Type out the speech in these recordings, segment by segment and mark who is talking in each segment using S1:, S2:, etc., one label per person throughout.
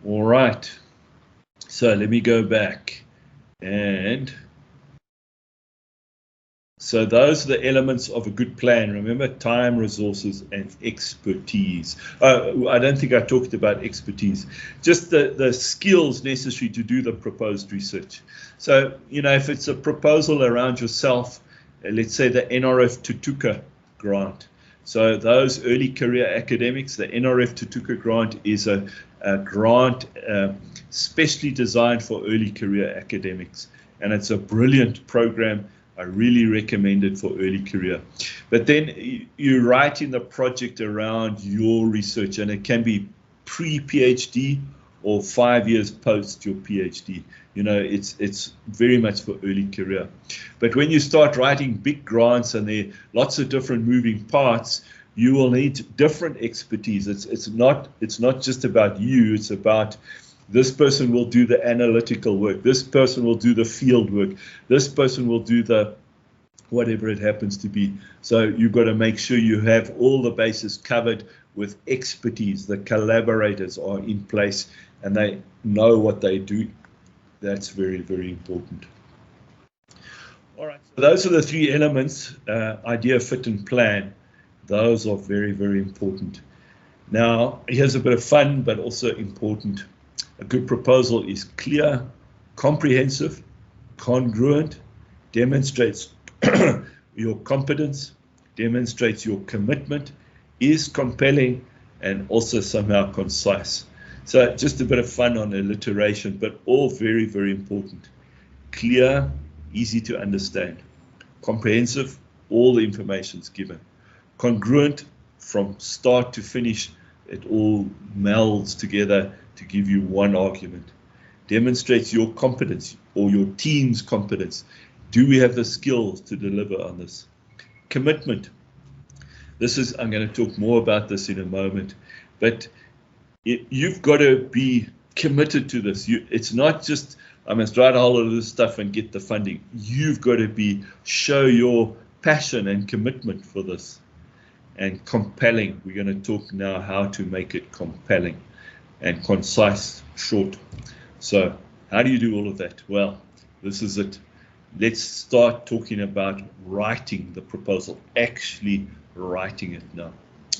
S1: All right. So let me go back. And so those are the elements of a good plan. Remember, time, resources, and expertise. I don't think I talked about expertise. Just the skills necessary to do the proposed research. So, if it's a proposal around yourself, let's say the NRF Tutuka grant. So those early career academics, the NRF Tutuka grant is a grant specially designed for early career academics. And it's a brilliant program. I really recommend it for early career. But then you write in the project around your research, and it can be pre-PhD or 5 years post your PhD. It's very much for early career. But when you start writing big grants and there are lots of different moving parts, you will need different expertise. It's not just about you. It's about this person will do the analytical work. This person will do the field work. This person will do the whatever it happens to be. So you've got to make sure you have all the bases covered with expertise. The collaborators are in place and they know what they do. That's very, very important. All right, so those are the three elements, idea, fit, and plan. Those are very, very important. Now, here's a bit of fun, but also important. A good proposal is clear, comprehensive, congruent, demonstrates your competence, demonstrates your commitment, is compelling, and also somehow concise. So just a bit of fun on alliteration, but all very, very important. Clear, easy to understand. Comprehensive, all the information is given. Congruent, from start to finish, it all melds together to give you one argument. Demonstrates your competence or your team's competence. Do we have the skills to deliver on this? Commitment. I'm going to talk more about this in a moment, but you've got to be committed to this. It's not just, I must write a whole lot of this stuff and get the funding. You've got to show your passion and commitment for this. And compelling. We're going to talk now how to make it compelling and concise, short. So how do you do all of that? Well, this is it. Let's start talking about writing the proposal, actually writing it now.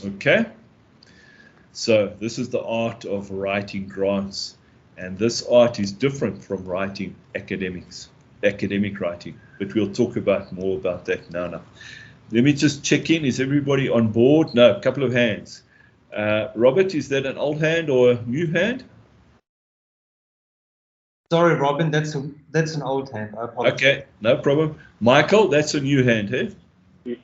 S1: Okay? So this is the art of writing grants. And this art is different from writing academic writing. But we'll talk more about that now. Let me just check in. Is everybody on board? No, a couple of hands. Robert, is that an old hand or a new hand?
S2: Sorry, Robin, that's an old hand. I apologize. Okay,
S1: no problem. Michael, that's a new hand, hey?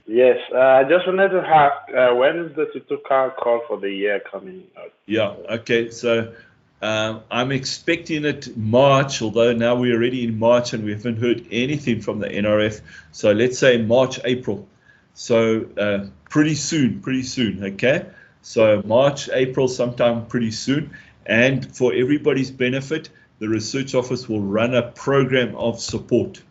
S3: Yes, I just wanted to ask, when is the Tutuka call for the year coming out?
S1: Yeah, okay, so I'm expecting it March, although now we're already in March and we haven't heard anything from the NRF. So let's say March, April. So pretty soon, okay? So March, April, sometime pretty soon. And for everybody's benefit, the research office will run a program of support.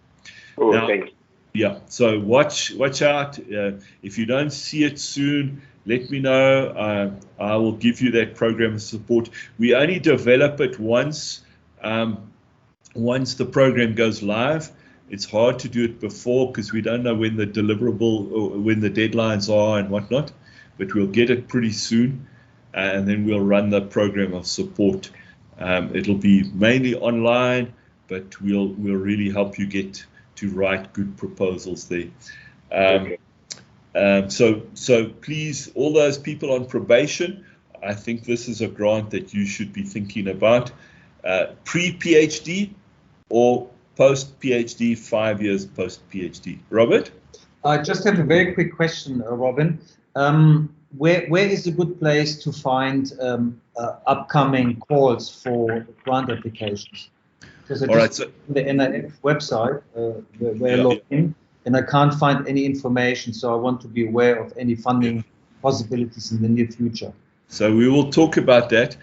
S3: Oh, now, thank you.
S1: Yeah, so watch out. If you don't see it soon, let me know. I will give you that program of support. We only develop it once the program goes live. It's hard to do it before because we don't know when the deliverable or when the deadlines are and whatnot, but we'll get it pretty soon, and then we'll run the program of support. It'll be mainly online, but we'll really help you get to write good proposals there.
S3: Okay.
S1: So please, all those people on probation, I think this is a grant that you should be thinking about. Pre-PhD or post-PhD, 5 years post-PhD. Robert?
S2: I just have a very quick question, Robin. Where is a good place to find upcoming calls for grant applications? Because I just on the NRF website where I log in, and I can't find any information, so I want to be aware of any funding possibilities in the near future.
S1: So we will talk about that.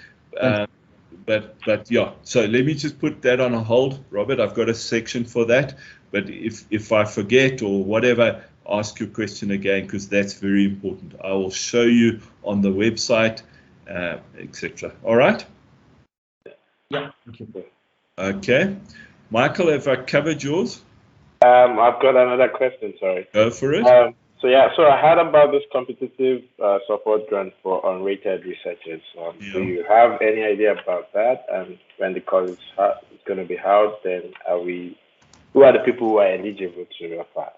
S1: But yeah, so let me just put that on a hold, Robert. I've got a section for that. But if I forget or whatever, ask your question again, because that's very important. I will show you on the website, etc. All right?
S2: Yeah, thank you.
S1: Okay. Michael, have I covered yours?
S3: I've got another question. Sorry.
S1: Go for it.
S3: So I heard about this competitive support grant for unrated researchers. Do you have any idea about that? And when the call is going to be held, then who are the people who are eligible to apply?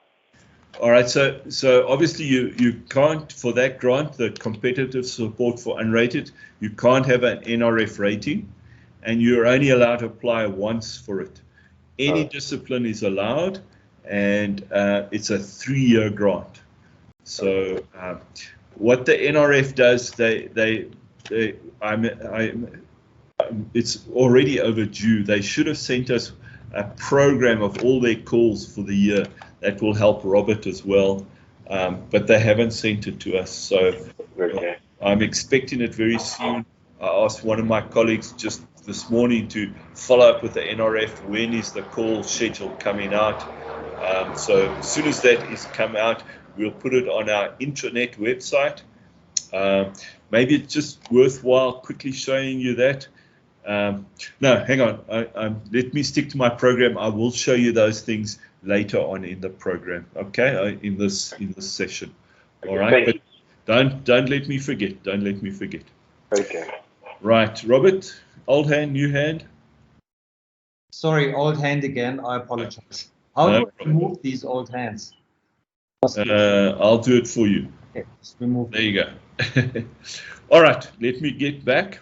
S1: All right, so obviously you can't, for that grant, the competitive support for unrated, you can't have an NRF rating, and you're only allowed to apply once for it. Any discipline is allowed, and it's a 3-year grant. So what the NRF does, it's already overdue. They should have sent us a program of all their calls for the year. That will help Robert as well, but they haven't sent it to us. So I'm expecting it very soon. I asked one of my colleagues just this morning to follow up with the NRF. When is the call schedule coming out? So as soon as that is come out, we'll put it on our intranet website. Maybe it's just worthwhile quickly showing you that. No, hang on. Let me stick to my program. I will show you those things later on in the program. Okay, in this session. All right, but don't let me forget. Don't let me forget.
S3: Okay.
S1: Right, Robert. Old hand, new hand.
S2: Sorry, old hand again. I apologize. How do I remove these old hands?
S1: I'll do it for you.
S2: Okay, just remove.
S1: There you go. All right, let me get back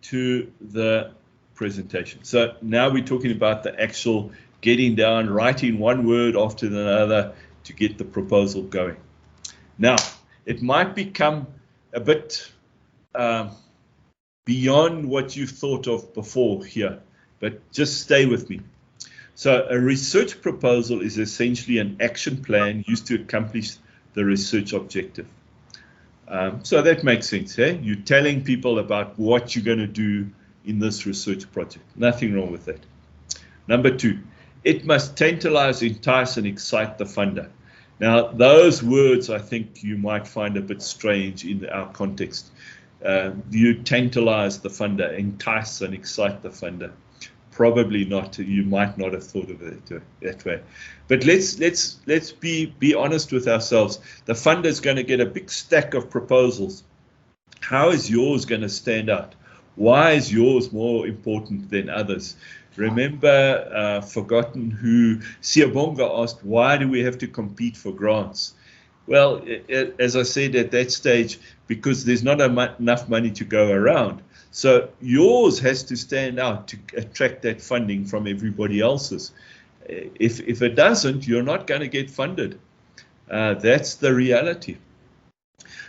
S1: to the presentation. So now we're talking about the actual getting down, writing one word after another to get the proposal going. Now, it might become a bit beyond what you've thought of before here, but just stay with me. So a research proposal is essentially an action plan used to accomplish the research objective. So that makes sense. Eh? You're telling people about what you're going to do in this research project. Nothing wrong with that. Number 2, it must tantalize, entice, and excite the funder. Now, those words I think you might find a bit strange in our context. You tantalize the funder, entice and excite the funder. Probably not. You might not have thought of it that way. But let's be honest with ourselves. The funder is going to get a big stack of proposals. How is yours going to stand out? Why is yours more important than others? Remember, forgotten who Siyabonga asked, why do we have to compete for grants? Well, as I said at that stage, because there's not enough money to go around. So yours has to stand out to attract that funding from everybody else's. If it doesn't, you're not going to get funded. That's the reality.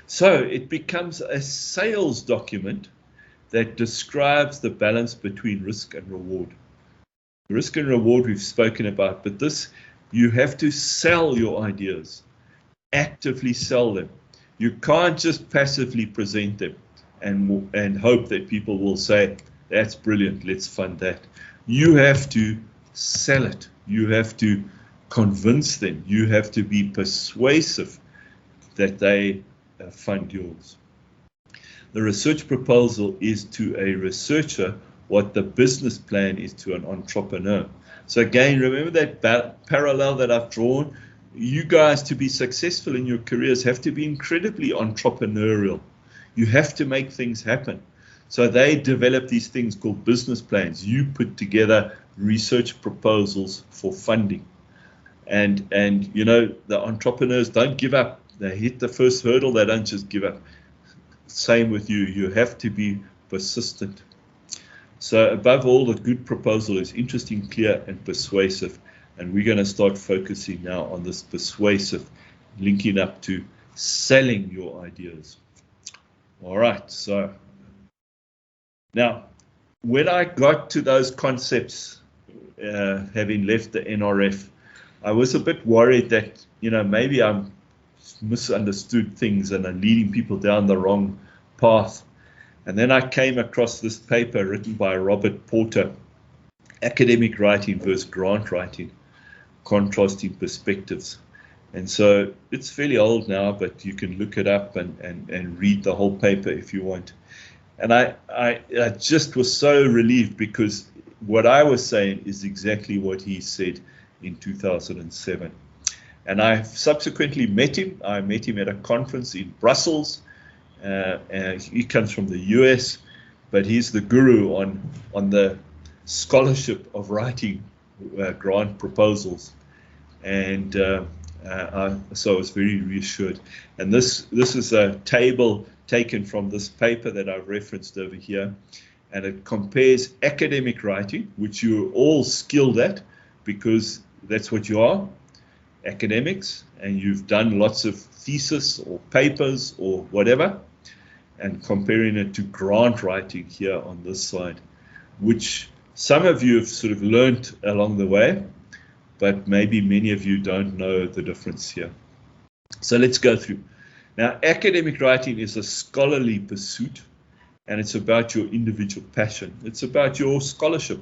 S1: So it becomes a sales document that describes the balance between risk and reward. Risk and reward we've spoken about, but this, you have to sell your ideas, actively sell them. You can't just passively present them and hope that people will say, that's brilliant, let's fund that. You have to sell it. You have to convince them. You have to be persuasive that they fund yours. The research proposal is to a researcher what the business plan is to an entrepreneur. So again, remember that parallel that I've drawn? You guys, to be successful in your careers, have to be incredibly entrepreneurial. You have to make things happen. So they develop these things called business plans. You put together research proposals for funding. And you know, the entrepreneurs don't give up. They hit the first hurdle, they don't just give up. Same with you. You have to be persistent. So above all, the good proposal is interesting, clear, and persuasive. And we're going to start focusing now on this persuasive, linking up to selling your ideas. All right. So now, when I got to those concepts, having left the NRF, I was a bit worried that, you know, maybe I'm misunderstood things and I'm leading people down the wrong path. And then I came across this paper written by Robert Porter, Academic Writing versus Grant Writing, Contrasting Perspectives. And so it's fairly old now, but you can look it up and read the whole paper if you want. And I just was so relieved, because what I was saying is exactly what he said in 2007. And I subsequently met him. I met him at a conference in Brussels. And he comes from the US, but he's the guru on the scholarship of writing grant proposals. And so I was very reassured. And this is a table taken from this paper that I've referenced over here, and it compares academic writing, which you're all skilled at, because that's what you are, academics, and you've done lots of thesis or papers or whatever, and comparing it to grant writing here on this side, which some of you have sort of learned along the way, but maybe many of you don't know the difference here. So let's go through. Now, academic writing is a scholarly pursuit, and it's about your individual passion. It's about your scholarship.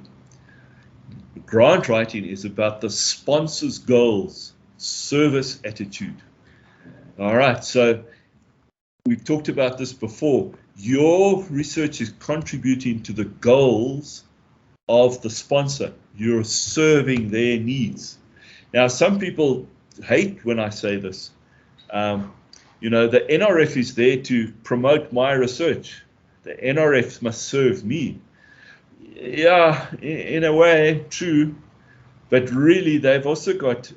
S1: Grant writing is about the sponsor's goals, service attitude. All right, so we've talked about this before. Your research is contributing to the goals of the sponsor. You're serving their needs. Now, some people hate when I say this. You know, the NRF is there to promote my research. The NRF must serve me. Yeah, in a way, true. But really, they've also got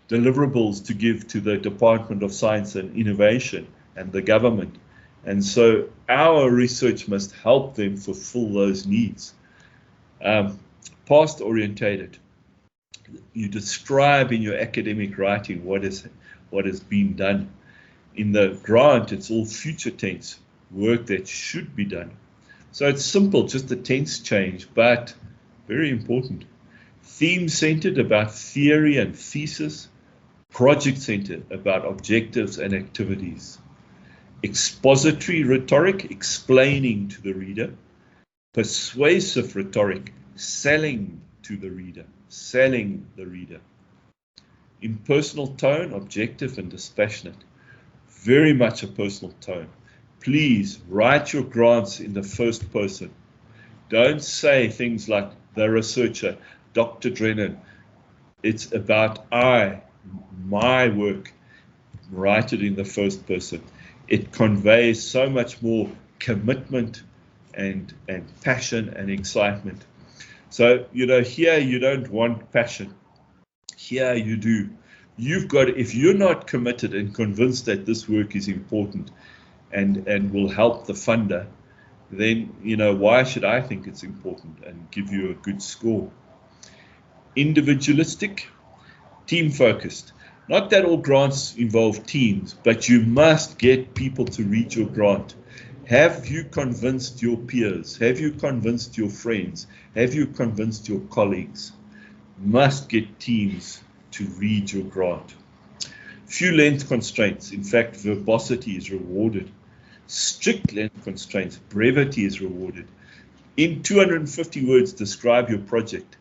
S1: deliverables to give to the Department of Science and Innovation and the government. And so our research must help them fulfill those needs. Past orientated. You describe in your academic writing what has been done. In the grant, it's all future tense, work that should be done. So it's simple, just the tense change, but very important. Theme-centered, about theory and thesis. Project-centered, about objectives and activities. Expository rhetoric, explaining to the reader. Persuasive rhetoric, selling to the reader, selling the reader. Impersonal tone, objective and dispassionate. Very much a personal tone. Please write your grants in the first person. Don't say things like the researcher, Dr. Drennan. It's about my work. Write it in the first person. It conveys so much more commitment and passion and excitement. So, you know, here you don't want passion. Here you do. You've got, if you're not committed and convinced that this work is important and will help the funder, then, you know, why should I think it's important and give you a good score? Individualistic, team-focused. Not that all grants involve teams, but you must get people to read your grant. Have you convinced your peers? Have you convinced your friends? Have you convinced your colleagues? Must get teams to read your grant. Few length constraints. In fact, verbosity is rewarded. Strict length constraints. Brevity is rewarded. In 250 words, describe your project.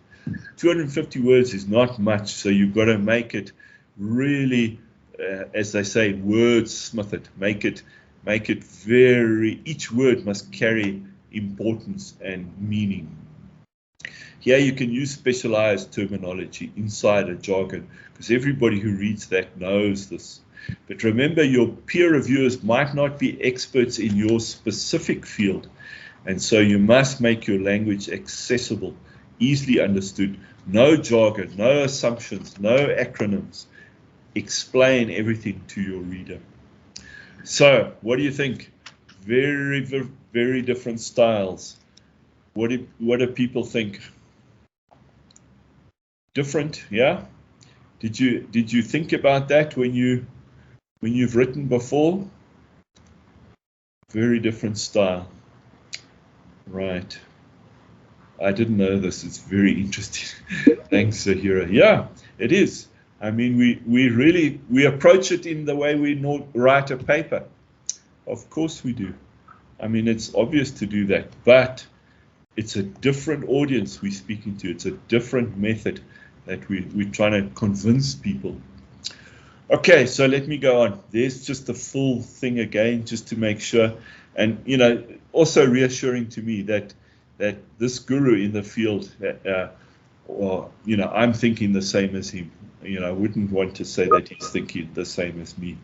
S1: 250 words is not much, so you've got to make it really, as they say, wordsmith it. Make it very, each word must carry importance and meaning. Here you can use specialized terminology, insider jargon, because everybody who reads that knows this. But remember, your peer reviewers might not be experts in your specific field, and so you must make your language accessible, easily understood. No jargon, no assumptions, no acronyms. Explain everything to your reader. So, what do you think? Very, very different styles. What do people think? Different, yeah? Did you think about that when you've written before? Very different style. Right. I didn't know this. It's very interesting. Thanks, Zahira. Yeah, it is. I mean, we approach it in the way we write a paper. Of course we do. I mean, it's obvious to do that, but it's a different audience we're speaking to. It's a different method that we're trying to convince people. Okay, so let me go on. There's just the full thing again, just to make sure. And, also reassuring to me that this guru in the field, I'm thinking the same as him. I wouldn't want to say that he's thinking the same as me.